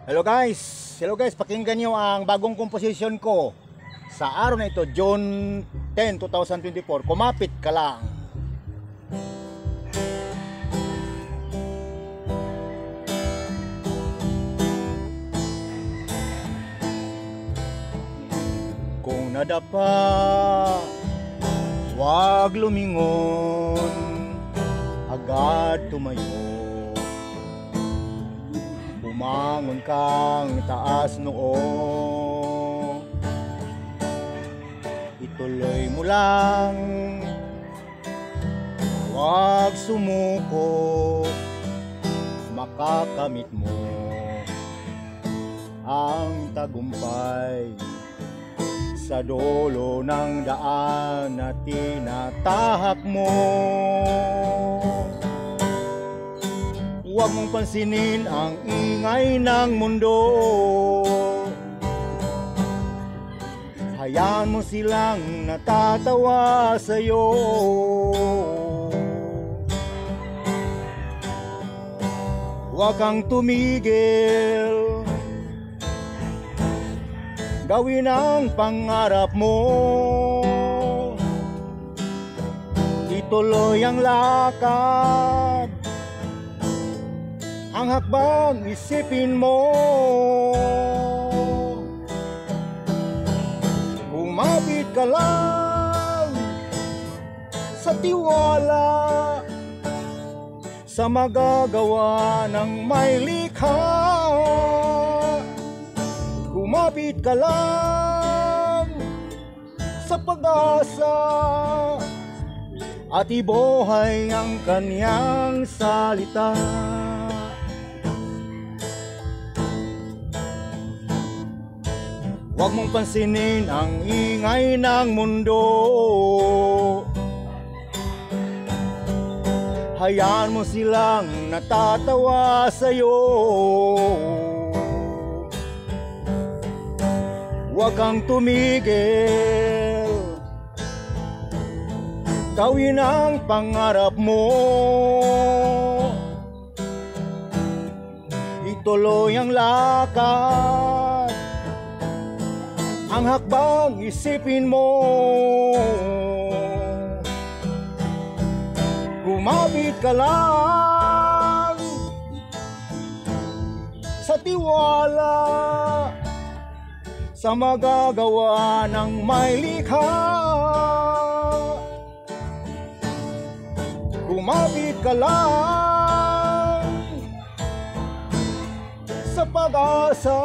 Hello guys! Hello guys, pakinggan nyo ang bagong composition ko sa araw na ito, June 10, 2024. Kumapit ka lang. Kung nadapa, wag lumingon, agad tumayo. Bumangon kang taas noo, ituloy mo lang, wag sumuko, makakamit mo ang tagumpay sa dulo ng daan na tinatahak mo. Huwag mong pansinin ang ingay ng mundo, hayaan mo silang natatawa sa'yo. Huwag kang tumigil, gawin ang pangarap mo, ituloy ang lakad, ang hakbang isipin mo. Umapit ka lang sa tiwala, sa magagawa ng may likha. Kumapit ka lang sa pag-asa at ibuhay ang kanyang salita. Huwag mong pansinin ang ingay ng mundo, hayaan mo silang natatawa sa'yo. Huwag kang tumigil, gawin ang pangarap mo, ituloy ang lakad, ang hakbang isipin mo. Kumapit ka lang sa tiwala, sa magagawa ng may likha. Kumapit ka lang sa pag-asa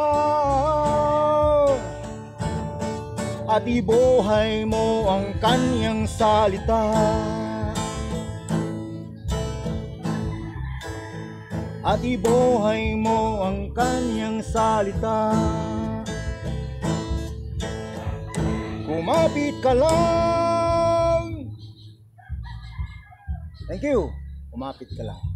at ibuhay mo ang kanyang salita. At ibuhay mo ang kanyang salita. Kumapit ka lang. Thank you. Kumapit ka lang.